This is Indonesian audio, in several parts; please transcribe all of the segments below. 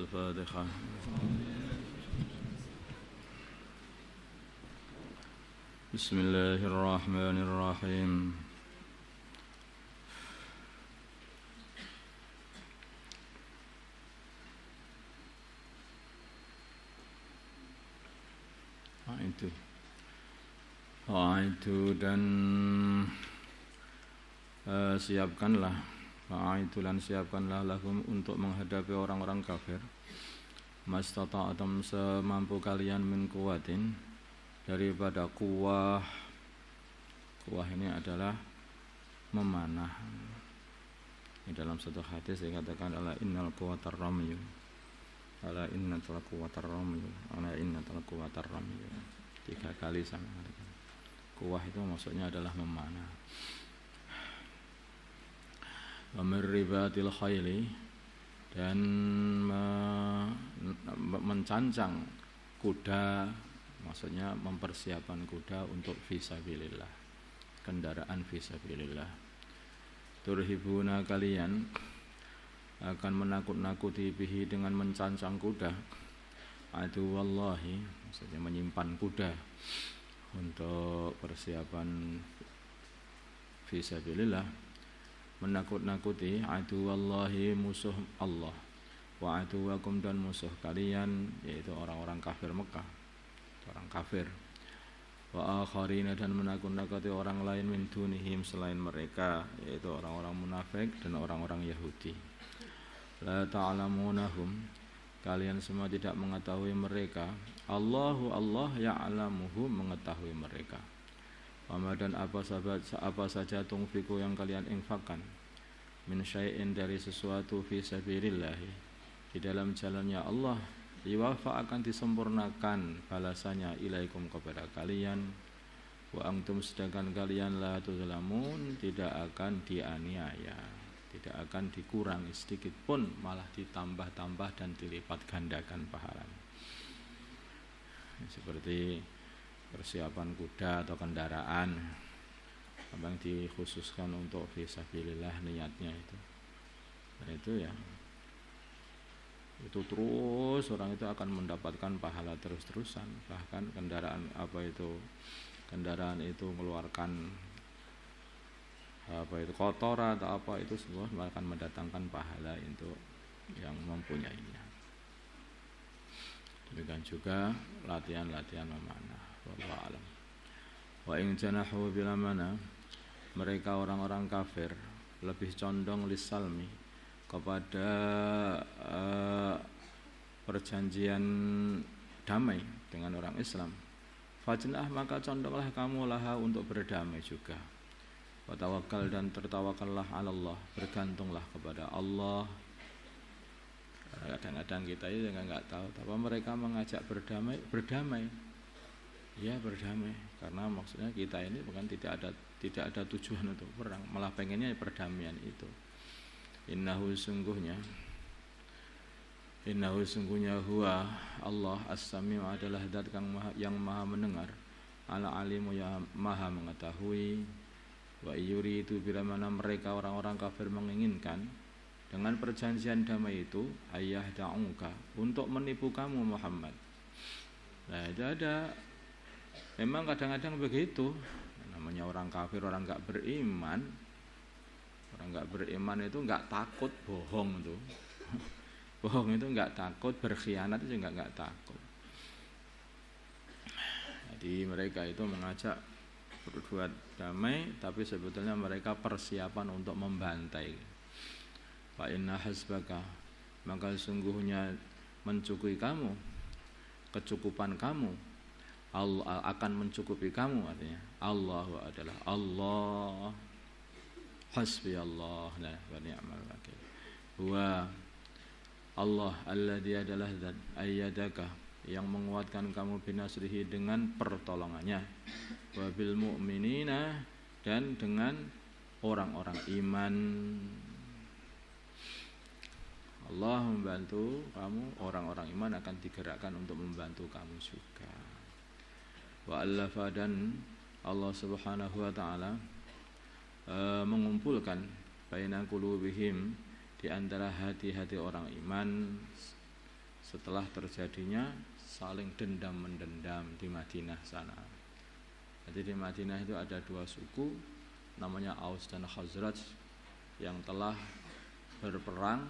الفاتحة. بسم الله الرحمن الرحيم. Itu dan siapkanlah, dan siapkanlah lahum untuk menghadapi orang-orang kafir. Mastata'atum semampu kalian min kuwatin, daripada kuwah. Kuwah ini adalah memanah. Di dalam satu hadis dikatakan ala innal quwatar ramyu. Ala innatal quwatar ramyu. Ala innatal quwatar ramyu. 3 kali sama. Kuwah itu maksudnya adalah memanah. Wa mirribatil khayli, dan mencancang kuda, maksudnya mempersiapkan kuda untuk fisabilillah, kendaraan fisabilillah. Turhibuna, kalian akan menakut-nakuti bihi dengan mencancang kuda. Aduwallahi, maksudnya menyimpan kuda untuk persiapan fisabilillah. Menakut-nakuti aduwallahi, musuh Allah, wa aduwakum, dan musuh kalian, yaitu orang-orang kafir Mekah, orang kafir. Wa akharina, dan menakut-nakuti orang lain min dunihim, selain mereka, yaitu orang-orang munafik dan orang-orang Yahudi. La ta'lamunahum, kalian semua tidak mengetahui mereka. Allahu, Allah ya'lamuhum, mengetahui mereka. Wama, dan apa saja tungfiku yang kalian infakkan, min syai'in, dari sesuatu, fi sabilillah, di dalam jalannya Allah, yuwafa, akan disempurnakan balasannya, ilaikum, kepada kalian. Wa antum, sedangkan kalian la tuzlamun, tidak akan dianiaya, tidak akan dikurangi sedikit pun, malah ditambah-tambah dan dilipat gandakan pahalanya. Seperti persiapan kuda atau kendaraan yang dikhususkan untuk fisabilillah, niatnya itu. Nah itu ya, itu terus orang itu akan mendapatkan pahala terus-terusan. Bahkan kendaraan itu mengeluarkan kotoran atau apa, itu semua akan mendatangkan pahala untuk yang mempunyainya. Demikian juga latihan-latihan memanah. Wallahu a'lam. Wa in janahu bila mana, mereka orang-orang kafir lebih condong lisalmi, kepada perjanjian damai dengan orang Islam. Fajnah, maka condonglah kamu laha, untuk berdamai juga. Wa tawakkal, dan tertawakallah ala Allah, bergantunglah kepada Allah. Kadang-kadang kita itu enggak tahu, tapi mereka mengajak berdamai. Ya, berdamai, karena maksudnya kita ini bukan tidak ada tujuan untuk perang, malah pengennya perdamaian itu. Innahu sungguhnya huwa Allah as-sami'u, adalah zat yang maha mendengar, ala alimu, yang maha mengetahui. Wa yuridu, bila mana mereka orang-orang kafir menginginkan dengan perjanjian damai itu, ayah da'uka, untuk menipu kamu Muhammad. Nah itu ada, memang kadang-kadang begitu. Namanya orang kafir, orang enggak beriman. Orang enggak beriman itu enggak takut bohong tuh. Bohong itu enggak takut, berkhianat itu juga enggak takut. Jadi mereka itu mengajak berbuat damai, tapi sebetulnya mereka persiapan untuk membantai. Fa inna hasbaka, maka sungguhnya mencukupi kamu, kecukupan kamu, Allah akan mencukupi kamu, artinya Allahu adalah Allah, hasbi Allah, wa ni'mal wakil. Wa Allah alladzi, adalah zat, ayyadaka, yang menguatkan kamu, binasrihi, dengan pertolongannya, wa bil mu'minina, dan dengan orang-orang iman. Allah membantu kamu, orang-orang iman akan digerakkan untuk membantu kamu juga. Wa allafa, dan Allah Subhanahu wa taala mengumpulkan baina qulubihim, di antara hati-hati orang iman, setelah terjadinya saling dendam-mendendam di Madinah sana. Jadi di Madinah itu ada dua suku, namanya Aus dan Khazraj, yang telah berperang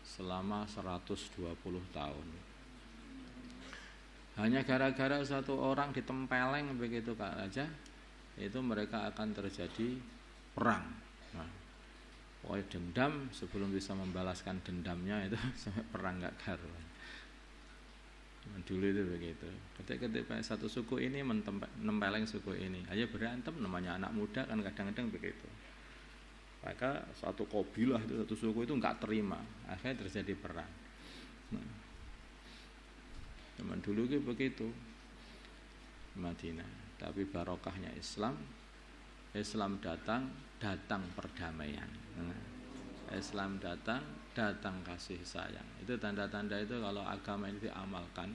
selama 120 tahun. Hanya gara-gara satu orang ditempeleng begitu aja, itu mereka akan terjadi perang. Nah, pokoknya dendam sebelum bisa membalaskan dendamnya itu sampai perang gak karuan. Dulu itu begitu. Ketika satu suku ini menempeleng suku ini, aja berantem, namanya anak muda kan kadang-kadang begitu. Maka satu kabilah itu, satu suku itu nggak terima, akhirnya terjadi perang. Nah, zaman dulu itu begitu Madinah. Tapi barokahnya Islam datang perdamaian. Islam datang kasih sayang. Itu tanda-tanda itu kalau agama ini diamalkan,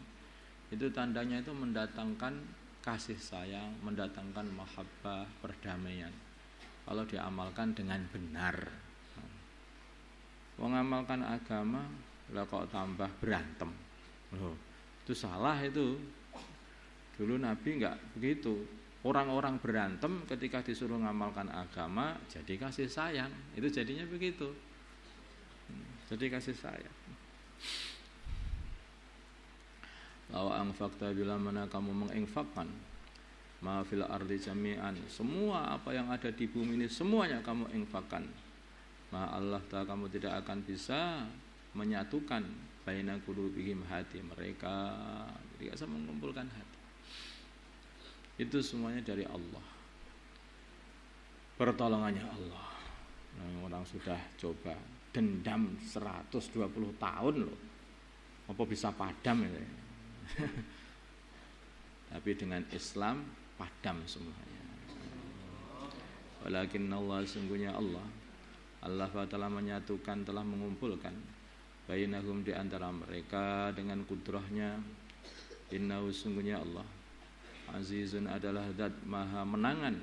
itu tandanya itu mendatangkan kasih sayang, mendatangkan mahabbah, perdamaian. Kalau diamalkan dengan benar. Mengamalkan agama lah kok tambah berantem. Loh, itu salah itu. Dulu Nabi enggak begitu. Orang-orang berantem ketika disuruh mengamalkan agama jadi kasih sayang. Itu jadinya begitu. Jadi kasih sayang. Lawa anfaqta bila mana kamu menginfakkan ma fil ardi jami'an, semua apa yang ada di bumi ini semuanya kamu infakkan. Ma Allah ta'ala, kamu tidak akan bisa menyatukan baina qulubihim, hati mereka tidak bisa mengumpulkan hati. Itu semuanya dari Allah, pertolongannya Allah. Nah, orang sudah coba dendam 120 tahun loh, apa bisa padam ya? Tapi dengan Islam padam semuanya. Walakin Allah, sungguhnya Allah telah menyatukan, telah mengumpulkan bainahum, di antara mereka dengan kudrahnya. Innahu, sungguhnya Allah azizun, adalah zat maha menangan,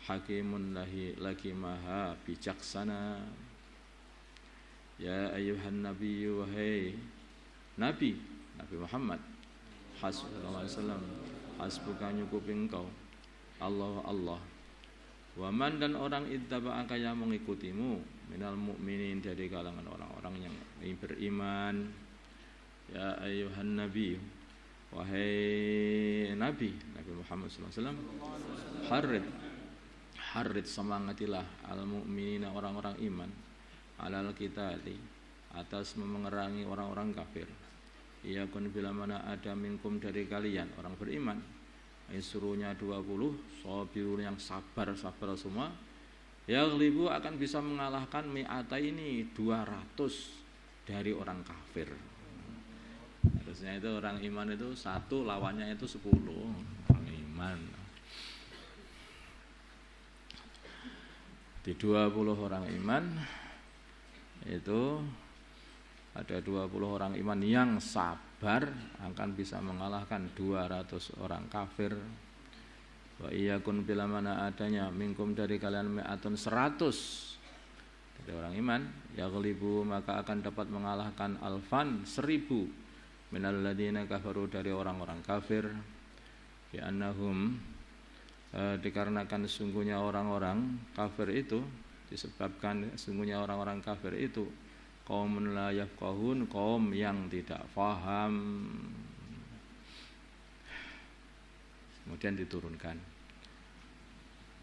hakimun lagi maha bijaksana. Ya ayyuhan nabiyyu, wahai Nabi Muhammad sallallahu alaihi wasallam, hasbuka, nyukupi engkau Allah waman, dan orang ittaba'aka yang mengikutimu, minal mu'minin, dari kalangan orang-orang yang beriman. Ya ayyuhan nabi, wahai Nabi Muhammad sallallahu alaihi wasallam, harrid, semangatilah al-mu'minina, orang-orang iman, alal qitali, atas memerangi orang-orang kafir. Ia kun bila mana ada minkum, dari kalian orang beriman, suruhnya 20 sabirun, yang sabar semua, yaghlibu, akan bisa mengalahkan mi'ata ini 200 dari orang kafir. Harusnya itu orang iman itu satu, lawannya itu 10 orang iman. Di 20 orang iman itu ada 20 orang iman yang sabar, akan bisa mengalahkan 200 orang kafir. Wa iyakun, bila mana adanya minkum, dari kalian mi'atun 100 dari orang iman, yaghlibu, maka akan dapat mengalahkan alfan 1000 minal ladina kafaru, dari orang-orang kafir. Bi annahum, dikarenakan sungguhnya orang-orang kafir itu, disebabkan sungguhnya orang-orang kafir itu qaumun la yafqahun, kaum yang tidak faham. Kemudian diturunkan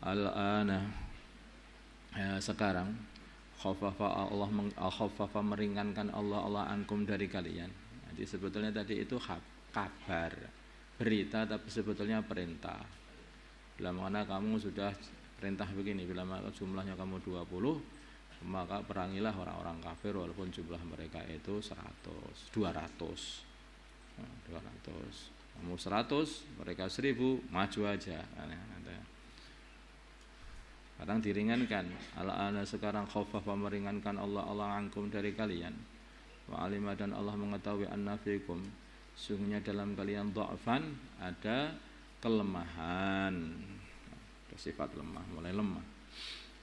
al-ana, sekarang khaffafa Allah, khaffafa, meringankan Allah ankum, dari kalian. Jadi sebetulnya tadi itu kabar, berita, tapi sebetulnya perintah. Bila mana kamu sudah perintah begini, bila mana jumlahnya kamu 20, maka perangilah orang-orang kafir walaupun jumlah mereka itu 100, 200. Kamu 100, mereka 1000, maju aja. Kadang diringankan. Al-ana, sekarang khaffafa, meringankan Allah ankum, dari kalian. Wa alima, dan Allah mengetahui anna fikum, sungguhnya dalam kalian dha'fan, ada kelemahan. Ada sifat lemah, mulai lemah.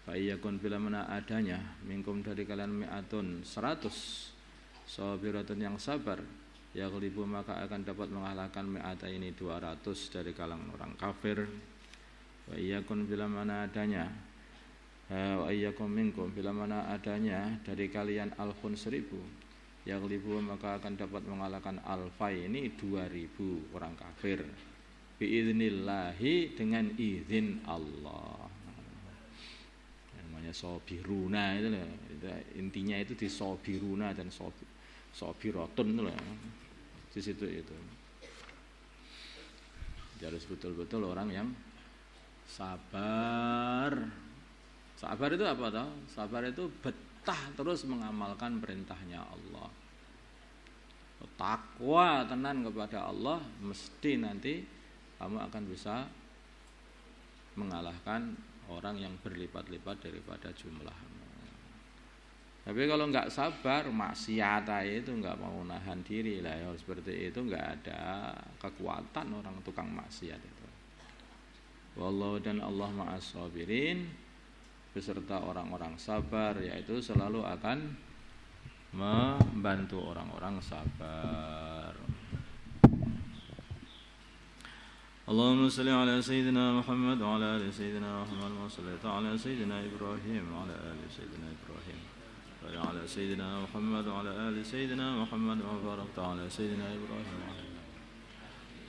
Fa iyakun, bila mana adanya minkum, dari kalian mi'atun 100 sabiratun yang sabar, yaghlibu maka akan dapat mengalahkan mi'ata ini 200 dari kalangan orang kafir. Wa iyyakum bila mana adanya wa iyyakum minkum bila mana adanya dari kalian alfun 1000, yaghlibu maka akan dapat mengalahkan alfai ini 2000 orang kafir. Biiznillahi dengan izin Allah. Namanya sobiruna itu loh. Intinya itu di sobiruna dan sobiratun itu loh. Di situ itu. Harus betul-betul orang yang sabar. Sabar itu apa toh? Sabar itu betah terus mengamalkan perintahnya Allah. Takwa tenan kepada Allah, mesti nanti kamu akan bisa mengalahkan orang yang berlipat-lipat daripada jumlahmu. Tapi kalau nggak sabar, maksiat itu nggak mau nahan diri lah ya, seperti itu nggak ada kekuatan orang tukang maksiat itu. Wallahu dan Allah ma'as sabirin, beserta orang-orang sabar, yaitu selalu akan membantu orang-orang sabar. Allahumma salli ala sayyidina Muhammad wa ala ali sayyidina Muhammad wa salli ala sayyidina Ibrahim wa ala ali sayyidina Ibrahim wa ala sayyidina Muhammad wa ala ali sayyidina Muhammad wa barakta ala sayyidina Ibrahim wa ala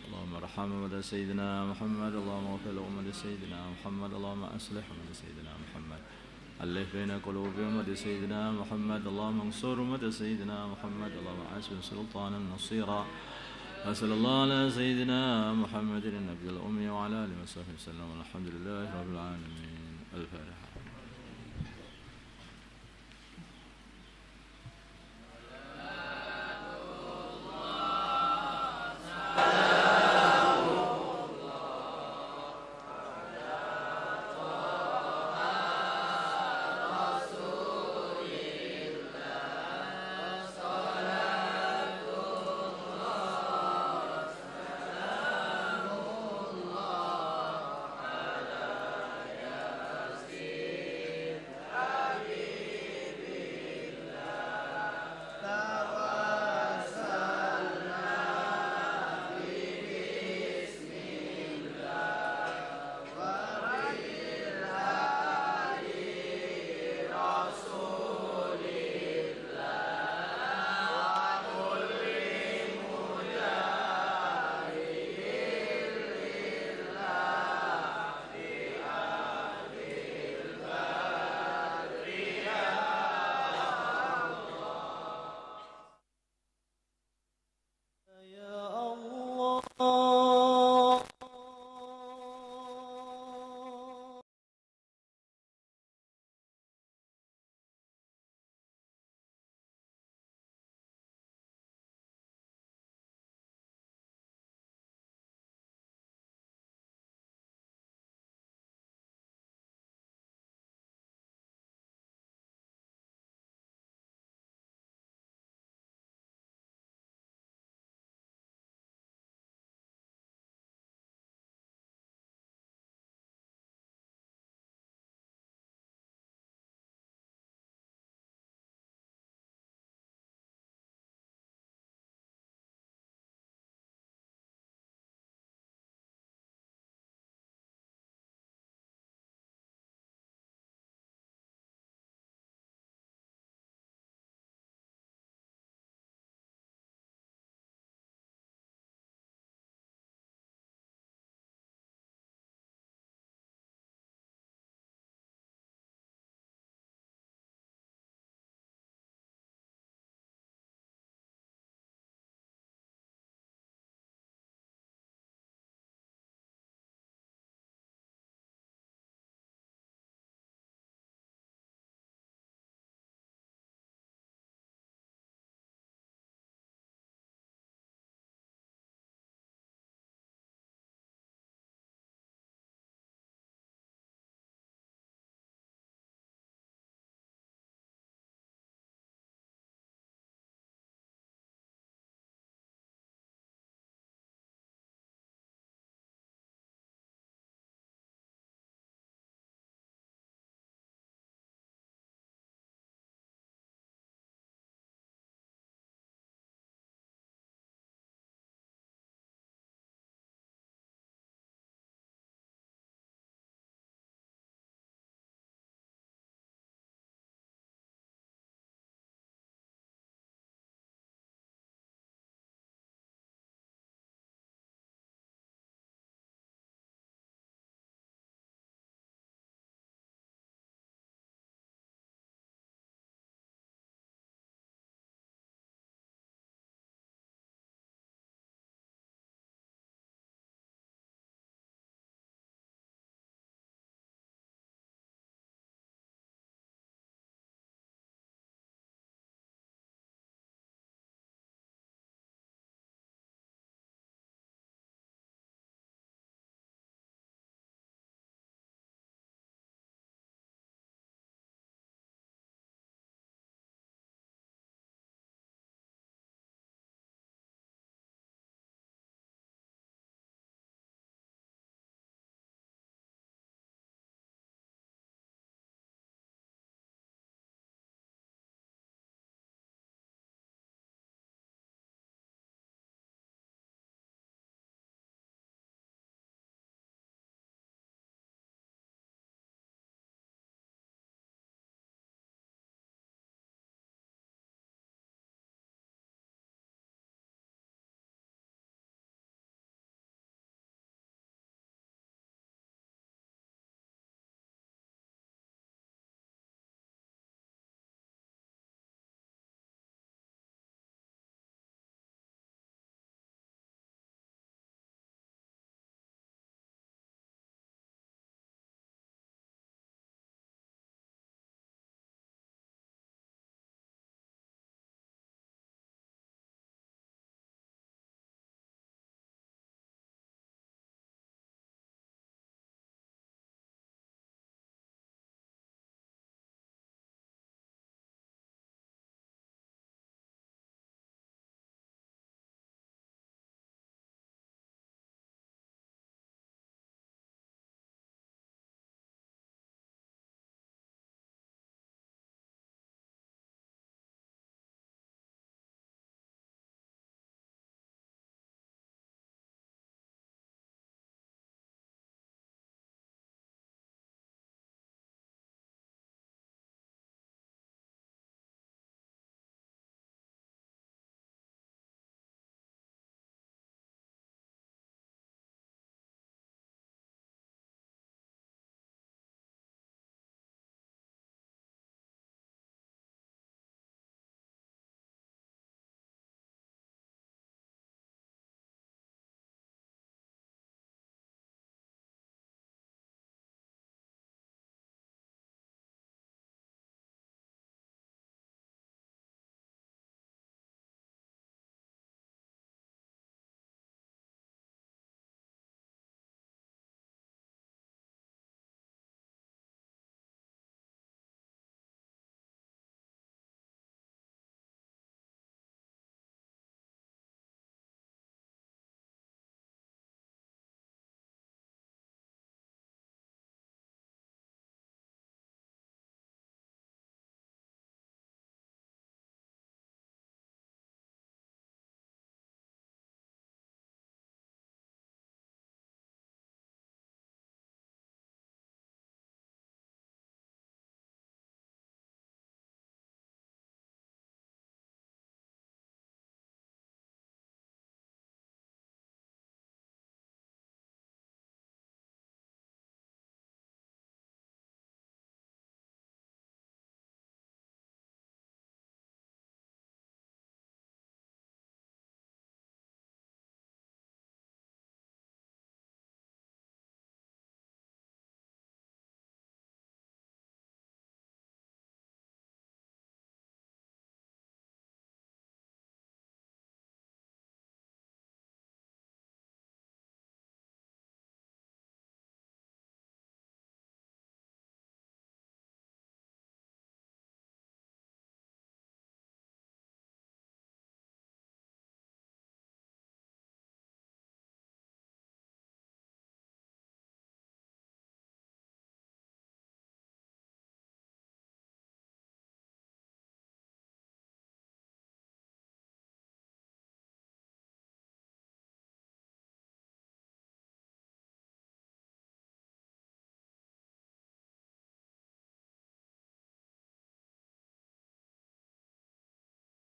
Allahumma arham ummata sayyidina Muhammad, Allahumma ighfir li ummati sayyidina Muhammad, Allahumma aslih ummata sayyidina Muhammad, alif baina qulubi ummati sayyidina Muhammad, Allahumma ansur ummata sayyidina Muhammad, Allahumma asbir sultanan nasira. وصلى الله على سيدنا محمد النبي الأمي وعلى آله وصحبه وسلم والحمد لله رب العالمين. الفاتحة.